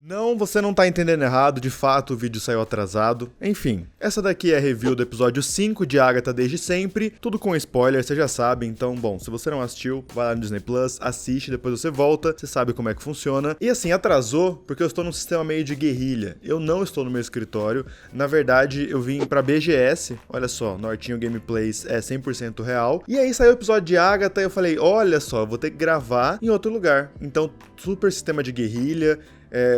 Não, você não tá entendendo errado, de fato o vídeo saiu atrasado. Enfim, essa daqui é a review do episódio 5 de Agatha Desde Sempre, tudo com spoiler, você já sabe, então, bom, se você não assistiu, vai lá no Disney Plus, assiste, depois você volta, você sabe como é que funciona. E assim, atrasou porque eu estou num sistema meio de guerrilha, eu não estou no meu escritório, na verdade eu vim pra BGS, olha só, Nortinho Gameplays é 100% real, e aí saiu o episódio de Agatha e eu falei, olha só, vou ter que gravar em outro lugar, então super sistema de guerrilha.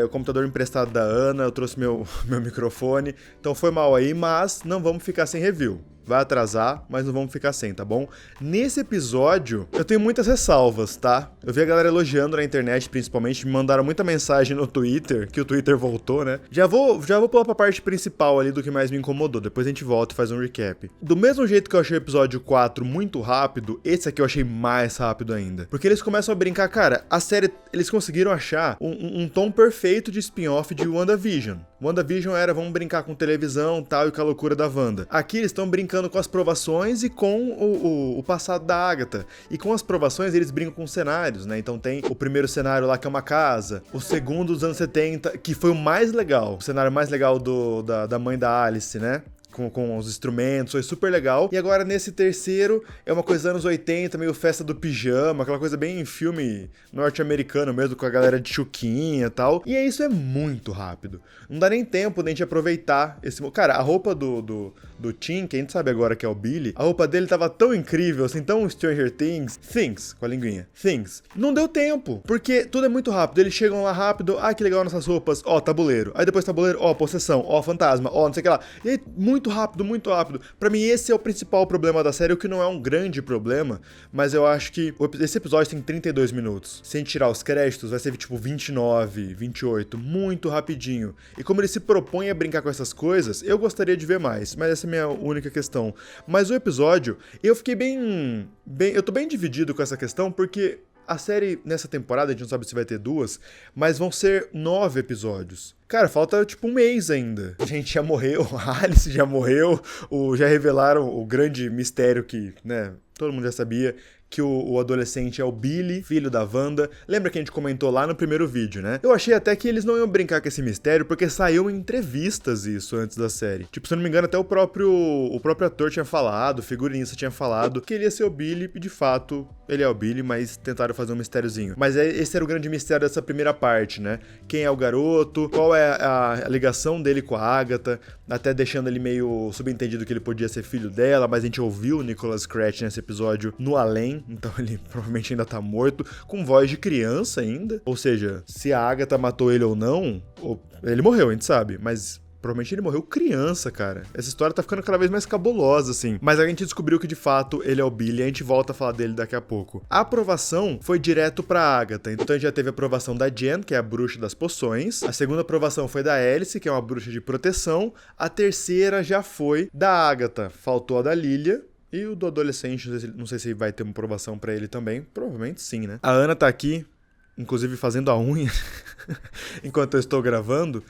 O computador emprestado da Ana, eu trouxe meu microfone, então foi mal aí, mas não vamos ficar sem review. Vai atrasar, mas não vamos ficar sem, tá bom? Nesse episódio, eu tenho muitas ressalvas, tá? Eu vi a galera elogiando na internet, principalmente, me mandaram muita mensagem no Twitter, que o Twitter voltou, né? Já vou pular pra parte principal ali do que mais me incomodou, depois a gente volta e faz um recap. Do mesmo jeito que eu achei o episódio 4 muito rápido, esse aqui eu achei mais rápido ainda. Porque eles começam a brincar, cara, a série, eles conseguiram achar um tom perfeito de spin-off de WandaVision. WandaVision era, vamos brincar com televisão, tal, e com a loucura da Wanda. Aqui eles estão brincando com as provações e com o passado da Agatha. E com as provações eles brincam com cenários, né? Então tem o primeiro cenário lá que é uma casa, o segundo dos anos 70, que foi o mais legal, o cenário mais legal da mãe da Alice, né? Com os instrumentos, foi super legal. E agora nesse terceiro é uma coisa dos anos 80, meio festa do pijama, aquela coisa bem filme norte-americano mesmo, com a galera de chuquinha e tal. E isso é muito rápido. Não dá nem tempo de a gente aproveitar esse... Cara, a roupa do Tim, que a gente sabe agora que é o Billy, a roupa dele tava tão incrível, assim, tão Stranger Things, com a linguinha, Things. Não deu tempo, porque tudo é muito rápido. Eles chegam lá rápido, que legal nossas roupas, tabuleiro. Aí depois tabuleiro, possessão, fantasma, não sei o que lá. E aí, muito rápido. Pra mim, esse é o principal problema da série, o que não é um grande problema, mas eu acho que esse episódio tem 32 minutos. Se a gente tirar os créditos, vai ser tipo 29, 28, muito rapidinho. E como ele se propõe a brincar com essas coisas, eu gostaria de ver mais, mas essa é a minha única questão. Mas o episódio, eu fiquei eu tô bem dividido com essa questão, porque a série, nessa temporada, a gente não sabe se vai ter 2, mas vão ser 9 episódios. Cara, falta tipo um mês ainda. A gente já morreu, a Alice já morreu, já revelaram o grande mistério que, né, todo mundo já sabia, que o adolescente é o Billy, filho da Wanda. Lembra que a gente comentou lá no primeiro vídeo, né? Eu achei até que eles não iam brincar com esse mistério, porque saiu em entrevistas isso antes da série. Tipo, se eu não me engano, até o próprio ator tinha falado, o figurinista tinha falado que ele ia ser o Billy, e de fato, ele é o Billy, mas tentaram fazer um mistériozinho. Mas esse era o grande mistério dessa primeira parte, né? Quem é o garoto, qual é a ligação dele com a Agatha, até deixando ele meio subentendido que ele podia ser filho dela, mas a gente ouviu o Nicholas Scratch nesse episódio no além, então ele provavelmente ainda tá morto, com voz de criança ainda. Ou seja, se a Agatha matou ele ou não, ele morreu, a gente sabe, mas provavelmente ele morreu criança, cara. Essa história tá ficando cada vez mais cabulosa, assim. Mas a gente descobriu que, de fato, ele é o Billy, e a gente volta a falar dele daqui a pouco. A aprovação foi direto pra Agatha. Então a gente já teve a aprovação da Jen, que é a bruxa das poções. A segunda aprovação foi da Alice, que é uma bruxa de proteção. A terceira já foi da Agatha. Faltou a da Lilia. E o do adolescente, não sei se vai ter uma aprovação pra ele também. Provavelmente sim, né? A Ana tá aqui, inclusive fazendo a unha, enquanto eu estou gravando.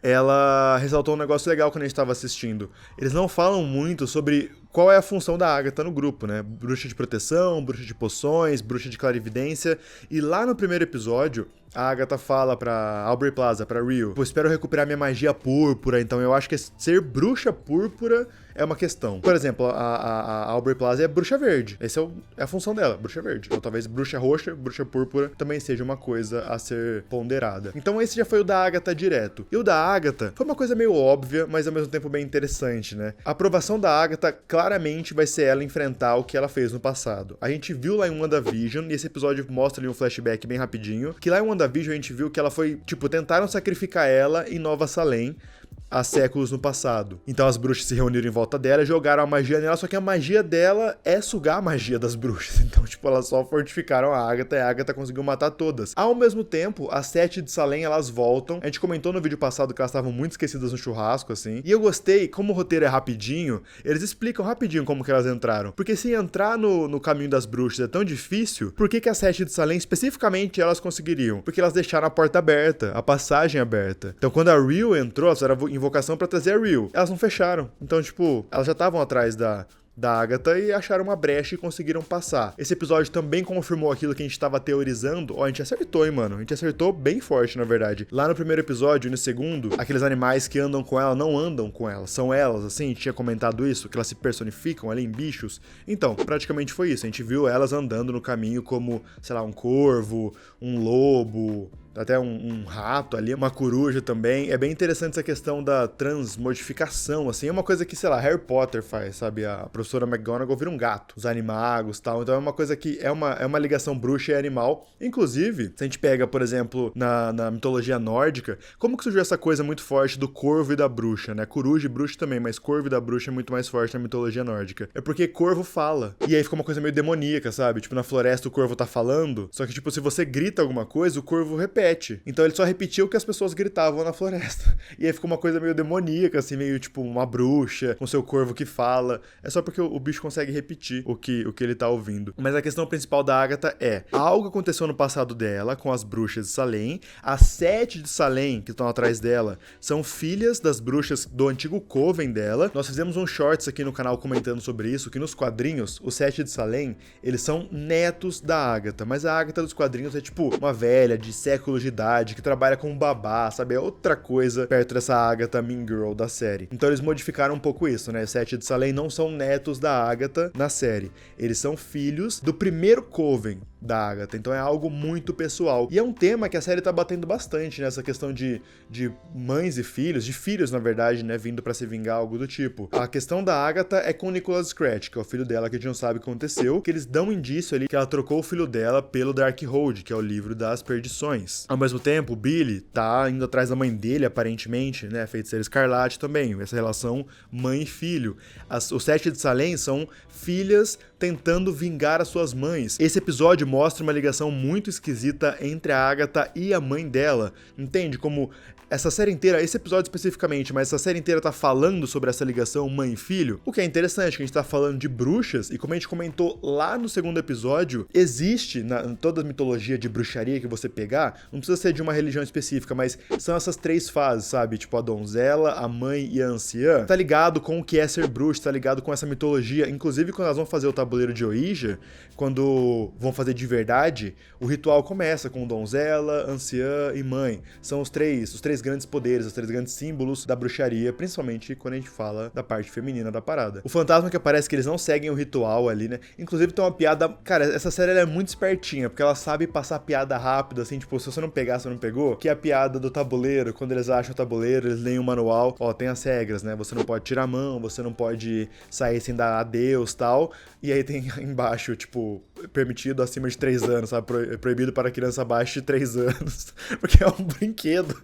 Ela ressaltou um negócio legal quando a gente estava assistindo. Eles não falam muito sobre qual é a função da Agatha no grupo, né? Bruxa de proteção, bruxa de poções, bruxa de clarividência. E lá no primeiro episódio, a Agatha fala pra Aubrey Plaza, pra Rio, espero recuperar minha magia púrpura, então eu acho que ser bruxa púrpura é uma questão. Por exemplo, a Aubrey Plaza é bruxa verde. Essa é a função dela, bruxa verde. Ou talvez bruxa roxa, bruxa púrpura também seja uma coisa a ser ponderada. Então esse já foi o da Agatha direto. E o da Agatha foi uma coisa meio óbvia, mas ao mesmo tempo bem interessante, né? A aprovação da Agatha claramente vai ser ela enfrentar o que ela fez no passado. A gente viu lá em WandaVision, e esse episódio mostra ali um flashback bem rapidinho, que lá em WandaVision a gente viu que ela foi, tipo, tentaram sacrificar ela em Nova Salem há séculos no passado. Então as bruxas se reuniram em volta dela e jogaram a magia nela, só que a magia dela é sugar a magia das bruxas. Então, tipo, elas só fortificaram a Agatha e a Agatha conseguiu matar todas. Ao mesmo tempo, as 7 de Salem, elas voltam. A gente comentou no vídeo passado que elas estavam muito esquecidas no churrasco, assim. E eu gostei, como o roteiro é rapidinho, eles explicam rapidinho como que elas entraram. Porque se entrar no caminho das bruxas é tão difícil, por que as 7 de Salem, especificamente, elas conseguiriam? Porque elas deixaram a porta aberta, a passagem aberta. Então, quando a Rio entrou, elas eram invocação pra trazer a Rio. Elas não fecharam. Então, tipo, elas já estavam atrás da da Agatha e acharam uma brecha e conseguiram passar. Esse episódio também confirmou aquilo que a gente tava teorizando. Ó, a gente acertou, hein, mano? A gente acertou bem forte, na verdade. Lá no primeiro episódio, no segundo, aqueles animais que andam com ela não andam com ela, são elas, assim, a gente tinha comentado isso, que elas se personificam ali em bichos. Então, praticamente foi isso, a gente viu elas andando no caminho como, sei lá, um corvo, um lobo, até um rato ali, uma coruja também. É bem interessante essa questão da transmodificação, assim, é uma coisa que, sei lá, Harry Potter faz, sabe? A professora McGonagall vira um gato, os animagos e tal, então é uma coisa que é uma ligação bruxa e animal. Inclusive, se a gente pega, por exemplo, na mitologia nórdica, como que surgiu essa coisa muito forte do corvo e da bruxa, né? Coruja e bruxa também, mas corvo e da bruxa é muito mais forte na mitologia nórdica. É porque corvo fala, e aí fica uma coisa meio demoníaca, sabe? Tipo, na floresta o corvo tá falando, só que, tipo, se você grita alguma coisa, o corvo repete. Então ele só repetia o que as pessoas gritavam na floresta. E aí ficou uma coisa meio demoníaca, assim, meio tipo uma bruxa, com seu corvo que fala. É só porque o bicho consegue repetir o que ele tá ouvindo. Mas a questão principal da Agatha é: algo aconteceu no passado dela com as bruxas de Salem. As 7 de Salem, que estão atrás dela, são filhas das bruxas do antigo coven dela. Nós fizemos um shorts aqui no canal comentando sobre isso, que nos quadrinhos, os 7 de Salem, eles são netos da Agatha. Mas a Agatha dos quadrinhos é tipo uma velha de séculos de idade, que trabalha como babá, sabe? É outra coisa perto dessa Agatha Mean Girl da série. Então eles modificaram um pouco isso, né? Os 7 de Salem não são netos da Agatha na série. Eles são filhos do primeiro coven da Agatha, então é algo muito pessoal. E é um tema que a série tá batendo bastante, nessa questão de mães e filhos, de filhos, na verdade, né, vindo pra se vingar, algo do tipo. A questão da Agatha é com o Nicholas Scratch, que é o filho dela, que a gente não sabe o que aconteceu, que eles dão um indício ali que ela trocou o filho dela pelo Darkhold, que é o livro das perdições. Ao mesmo tempo, o Billy tá indo atrás da mãe dele, aparentemente, né, Feiticeira Escarlate também, essa relação mãe e filho. Os 7 de Salem são filhas tentando vingar as suas mães. Esse episódio mostra uma ligação muito esquisita entre a Agatha e a mãe dela. Entende? Como essa série inteira, esse episódio especificamente, mas essa série inteira tá falando sobre essa ligação mãe e filho, o que é interessante, que a gente tá falando de bruxas, e como a gente comentou lá no segundo episódio, existe, em toda a mitologia de bruxaria que você pegar, não precisa ser de uma religião específica, mas são essas 3 fases, sabe? Tipo, a donzela, a mãe e a anciã. Tá ligado com o que é ser bruxo, tá ligado com essa mitologia. Inclusive, quando elas vão fazer o tabuleiro de Ouija, quando vão fazer de verdade, o ritual começa com donzela, anciã e mãe. São os três grandes poderes, os 3 grandes símbolos da bruxaria, principalmente quando a gente fala da parte feminina da parada. O fantasma que aparece que eles não seguem o ritual ali, né? Inclusive tem uma piada... Cara, essa série ela é muito espertinha, porque ela sabe passar piada rápido, assim, tipo, se você não pegar, você não pegou, que é a piada do tabuleiro, quando eles acham o tabuleiro, eles leem o manual, ó, tem as regras, né? Você não pode tirar a mão, você não pode sair sem dar adeus, tal, e aí tem embaixo, tipo, permitido acima de 3 anos, sabe? Proibido para criança abaixo de 3 anos, porque é um brinquedo.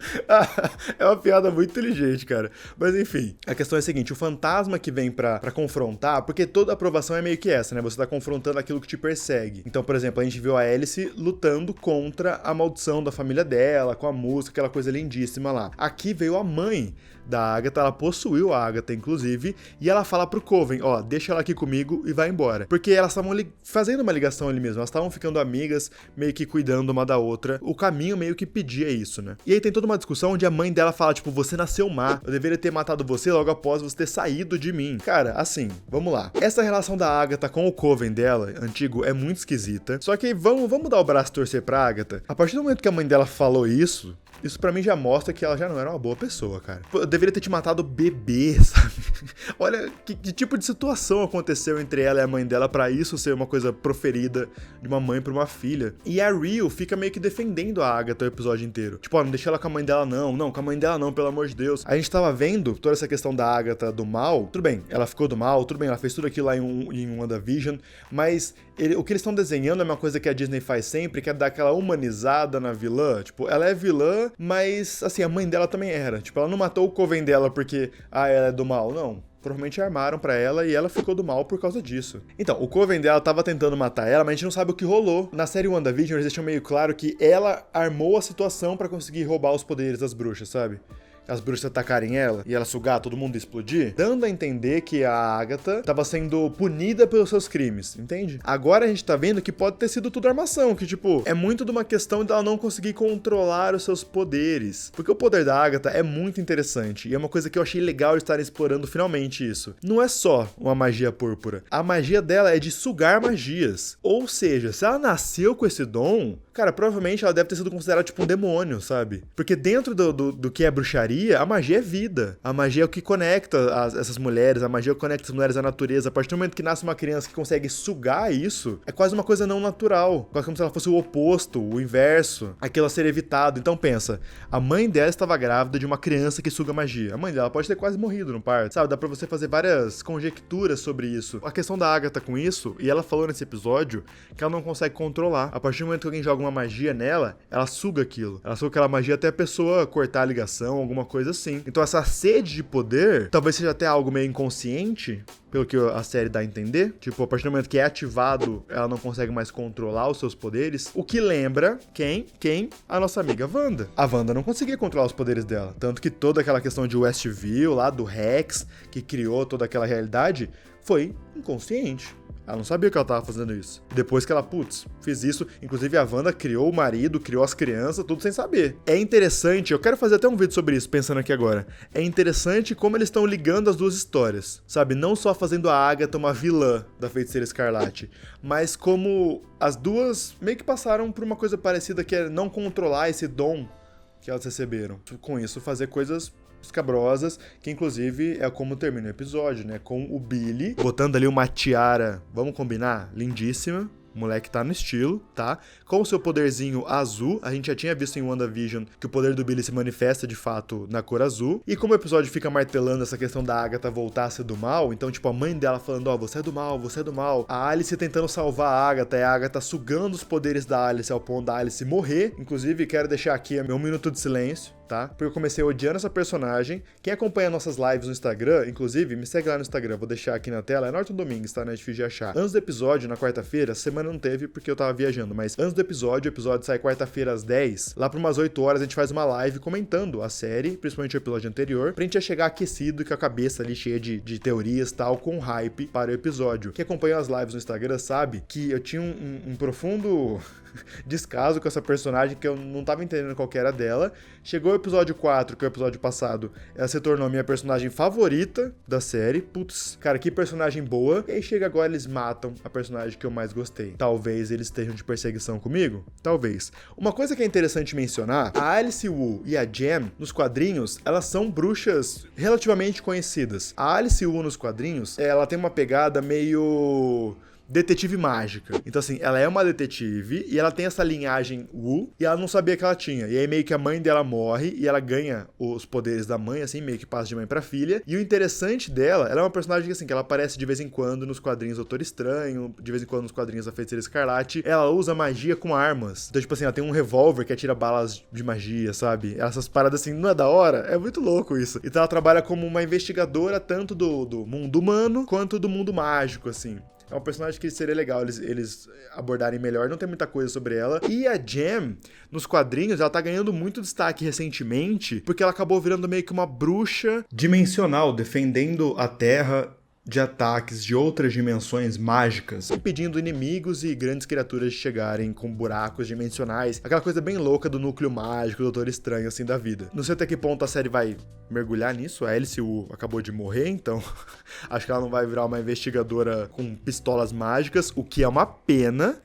É uma piada muito inteligente, cara. Mas enfim, a questão é a seguinte, o fantasma que vem pra confrontar, porque toda aprovação é meio que essa, né? Você tá confrontando aquilo que te persegue. Então, por exemplo, a gente viu a Alice lutando contra a maldição da família dela, com a música, aquela coisa lindíssima lá. Aqui veio a mãe da Agatha, ela possuiu a Agatha, inclusive, e ela fala pro Coven, ó, deixa ela aqui comigo e vai embora. Porque elas estavam fazendo uma ligação ali mesmo, elas estavam ficando amigas, meio que cuidando uma da outra. O caminho meio que pedia isso, né? E aí tem toda uma discussão onde a mãe dela fala, tipo, você nasceu má, eu deveria ter matado você logo após você ter saído de mim. Cara, assim, vamos lá. Essa relação da Agatha com o Coven dela, antigo, é muito esquisita. Só que vamos dar o braço a torcer pra Agatha. A partir do momento que a mãe dela falou isso pra mim já mostra que ela já não era uma boa pessoa, cara. Eu deveria ter te matado bebê, sabe? Olha que tipo de situação aconteceu entre ela e a mãe dela pra isso ser uma coisa proferida de uma mãe pra uma filha. E a Rio fica meio que defendendo a Agatha o episódio inteiro. Tipo, ó, não deixa ela com a mãe dela não, com a mãe dela não, pelo amor de Deus. A gente tava vendo toda essa questão da Agatha do mal, tudo bem, ela ficou do mal, tudo bem, ela fez tudo aquilo lá em WandaVision, mas o que eles estão desenhando é uma coisa que a Disney faz sempre, que é dar aquela humanizada na vilã. Tipo, ela é vilã, mas, assim, a mãe dela também era. Tipo, ela não matou o Coven dela porque, ela é do mal, não. Provavelmente armaram pra ela e ela ficou do mal por causa disso. Então, o Coven dela tava tentando matar ela, mas a gente não sabe o que rolou. Na série WandaVision, eles deixam meio claro que ela armou a situação pra conseguir roubar os poderes das bruxas, sabe? as bruxas atacarem ela e ela sugar todo mundo e explodir, dando a entender que a Agatha tava sendo punida pelos seus crimes, entende? Agora a gente tá vendo que pode ter sido tudo armação, que tipo, é muito de uma questão dela não conseguir controlar os seus poderes. Porque o poder da Agatha é muito interessante e é uma coisa que eu achei legal de estar explorando finalmente isso. Não é só uma magia púrpura. A magia dela é de sugar magias. Ou seja, se ela nasceu com esse dom, cara, provavelmente ela deve ter sido considerada tipo um demônio, sabe? Porque dentro do que é bruxaria, a magia é vida. A magia é o que conecta essas mulheres, a magia conecta as mulheres à natureza. A partir do momento que nasce uma criança que consegue sugar isso, é quase uma coisa não natural. Quase como se ela fosse o oposto, o inverso, aquilo a ser evitado. Então pensa, a mãe dela estava grávida de uma criança que suga magia. A mãe dela pode ter quase morrido no parto, sabe? Dá pra você fazer várias conjecturas sobre isso. A questão da Agatha com isso, e ela falou nesse episódio, que ela não consegue controlar. A partir do momento que alguém joga uma magia nela, ela suga aquilo. Ela suga aquela magia até a pessoa cortar a ligação, alguma coisa assim. Então essa sede de poder, talvez seja até algo meio inconsciente, pelo que a série dá a entender. Tipo, a partir do momento que é ativado, ela não consegue mais controlar os seus poderes. O que lembra quem? A nossa amiga Wanda. A Wanda não conseguia controlar os poderes dela. Tanto que toda aquela questão de Westview, lá do Rex, que criou toda aquela realidade, foi inconsciente. Ela não sabia que ela tava fazendo isso. Depois que ela, fiz isso. Inclusive a Wanda criou o marido, criou as crianças, tudo sem saber. É interessante, eu quero fazer até um vídeo sobre isso, pensando aqui agora. É interessante como eles estão ligando as duas histórias, sabe? Não só fazendo a Agatha uma vilã da Feiticeira Escarlate, mas como as duas meio que passaram por uma coisa parecida, que é não controlar esse dom que elas receberam. Com isso, fazer coisas escabrosas, que inclusive é como termina o episódio, né? Com o Billy botando ali uma tiara, vamos combinar? Lindíssima. O moleque tá no estilo, tá? Com o seu poderzinho azul, a gente já tinha visto em WandaVision que o poder do Billy se manifesta de fato na cor azul. E como o episódio fica martelando essa questão da Agatha voltar a ser do mal, então tipo a mãe dela falando, você é do mal, você é do mal. A Alice tentando salvar a Agatha, e a Agatha sugando os poderes da Alice ao ponto da Alice morrer. Inclusive, quero deixar aqui meu minuto de silêncio, tá? Porque eu comecei odiando essa personagem. Quem acompanha nossas lives no Instagram, inclusive, me segue lá no Instagram, vou deixar aqui na tela, é Norton Domingues, tá? Não é difícil de achar. Antes do episódio, na quarta-feira, semana não teve porque eu tava viajando, mas antes do episódio, o episódio sai quarta-feira às 10, lá por umas 8 horas a gente faz uma live comentando a série, principalmente o episódio anterior, pra gente já chegar aquecido e com a cabeça ali cheia de teorias e tal, com hype para o episódio. Quem acompanha as lives no Instagram sabe que eu tinha um profundo descaso com essa personagem, que eu não tava entendendo qual que era dela. Chegou o episódio 4, que é o episódio passado, ela se tornou a minha personagem favorita da série. Putz, cara, que personagem boa. E aí chega agora, eles matam a personagem que eu mais gostei. Talvez eles estejam de perseguição comigo? Talvez. Uma coisa que é interessante mencionar, a Alice Wu e a Jem, nos quadrinhos, elas são bruxas relativamente conhecidas. A Alice Wu nos quadrinhos, ela tem uma pegada meio detetive mágica. Então assim, ela é uma detetive e ela tem essa linhagem Wu e ela não sabia que ela tinha. E aí meio que a mãe dela morre e ela ganha os poderes da mãe, assim, meio que passa de mãe pra filha. E o interessante dela, ela é uma personagem que assim, que ela aparece de vez em quando nos quadrinhos Doutor Estranho, de vez em quando nos quadrinhos da Feiticeira Escarlate. Ela usa magia com armas. Então tipo assim, ela tem um revólver que atira balas de magia, sabe? Essas paradas assim, não é da hora? É muito louco isso. Então ela trabalha como uma investigadora tanto do mundo humano quanto do mundo mágico, assim. É um personagem que seria legal eles abordarem melhor, não tem muita coisa sobre ela. E a Jem, nos quadrinhos, ela tá ganhando muito destaque recentemente, porque ela acabou virando meio que uma bruxa dimensional, defendendo a Terra de ataques de outras dimensões mágicas, impedindo inimigos e grandes criaturas de chegarem com buracos dimensionais, aquela coisa bem louca do núcleo mágico, do Doutor Estranho, assim, da vida. Não sei até que ponto a série vai mergulhar nisso, a Alice Wu acabou de morrer, então acho que ela não vai virar uma investigadora com pistolas mágicas, o que é uma pena,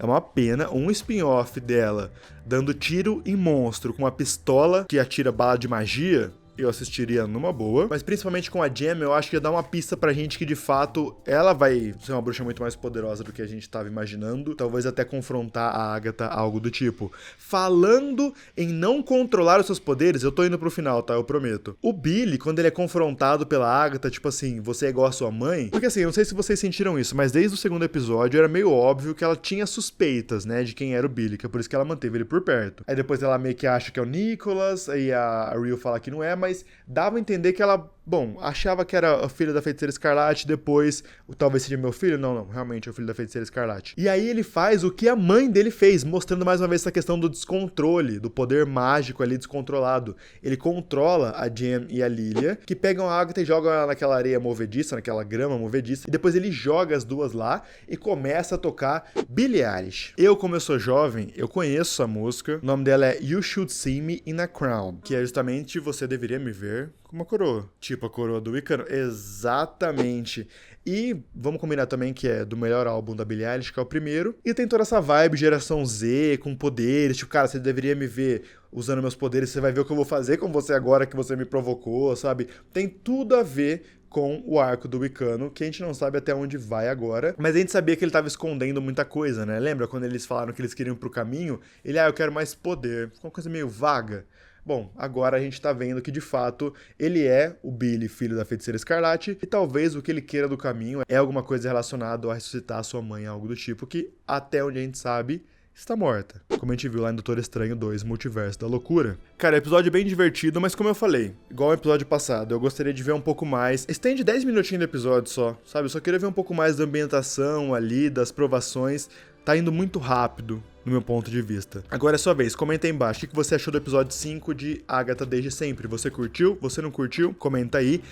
um spin-off dela dando tiro em monstro com uma pistola que atira bala de magia. Eu assistiria numa boa, mas principalmente com a Jem, eu acho que ia dar uma pista pra gente que de fato ela vai ser uma bruxa muito mais poderosa do que a gente tava imaginando, talvez até confrontar a Agatha, algo do tipo. Falando em não controlar os seus poderes, eu tô indo pro final, tá? Eu prometo. O Billy, quando ele é confrontado pela Agatha, tipo assim, você é igual a sua mãe, porque assim, eu não sei se vocês sentiram isso, mas desde o segundo episódio era meio óbvio que ela tinha suspeitas, né, de quem era o Billy, que é por isso que ela manteve ele por perto. Aí depois ela meio que acha que é o Nicholas, aí a Rue fala que não é, mas dava a entender que ela Bom, achava que era a filha da Feiticeira Escarlate, depois, talvez seja meu filho? Não, realmente é o filho da Feiticeira Escarlate. E aí ele faz o que a mãe dele fez, mostrando mais uma vez essa questão do descontrole, do poder mágico ali descontrolado. Ele controla a Jen e a Lilia, que pegam a Agatha e jogam ela naquela areia movediça, naquela grama movediça, e depois ele joga as duas lá e começa a tocar Billie Eilish. Eu, como eu sou jovem, eu conheço essa música. O nome dela é You Should See Me in a Crown, que é justamente Você Deveria Me Ver com uma coroa. Tipo a coroa do Wiccan. Exatamente. E vamos combinar também que é do melhor álbum da Billie Eilish, que é o primeiro. E tem toda essa vibe geração Z, com poderes. Tipo, cara, você deveria me ver usando meus poderes, você vai ver o que eu vou fazer com você agora que você me provocou, sabe? Tem tudo a ver com o arco do Wicano, que a gente não sabe até onde vai agora, mas a gente sabia que ele tava escondendo muita coisa, né? Lembra quando eles falaram que eles queriam ir pro caminho? Ele, eu quero mais poder. Ficou uma coisa meio vaga. Bom, agora a gente tá vendo que, de fato, ele é o Billy, filho da Feiticeira Escarlate, e talvez o que ele queira do caminho é alguma coisa relacionada a ressuscitar a sua mãe, algo do tipo, que, até onde a gente sabe, está morta. Como a gente viu lá em Doutor Estranho 2, Multiverso da Loucura. Cara, episódio bem divertido, mas como eu falei, igual o episódio passado, eu gostaria de ver um pouco mais. Estende 10 minutinhos do episódio só, sabe? Eu só queria ver um pouco mais da ambientação ali, das provações. Tá indo muito rápido, no meu ponto de vista. Agora é sua vez, comenta aí embaixo. O que você achou do episódio 5 de Agatha Desde Sempre? Você curtiu? Você não curtiu? Comenta aí.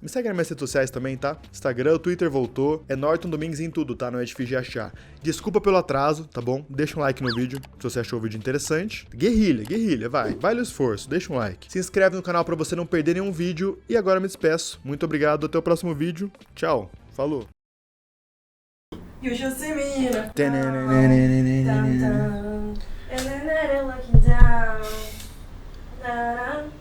Me segue nas minhas redes sociais também, tá? Instagram, Twitter voltou. É Norton Domingues em tudo, tá? Não é difícil de achar. Desculpa pelo atraso, tá bom? Deixa um like no vídeo, se você achou o vídeo interessante. Guerrilha, vai. Vale o esforço, deixa um like. Se inscreve no canal pra você não perder nenhum vídeo. E agora eu me despeço. Muito obrigado, até o próximo vídeo. Tchau, falou. You should see me in a Tananana. and then looking down.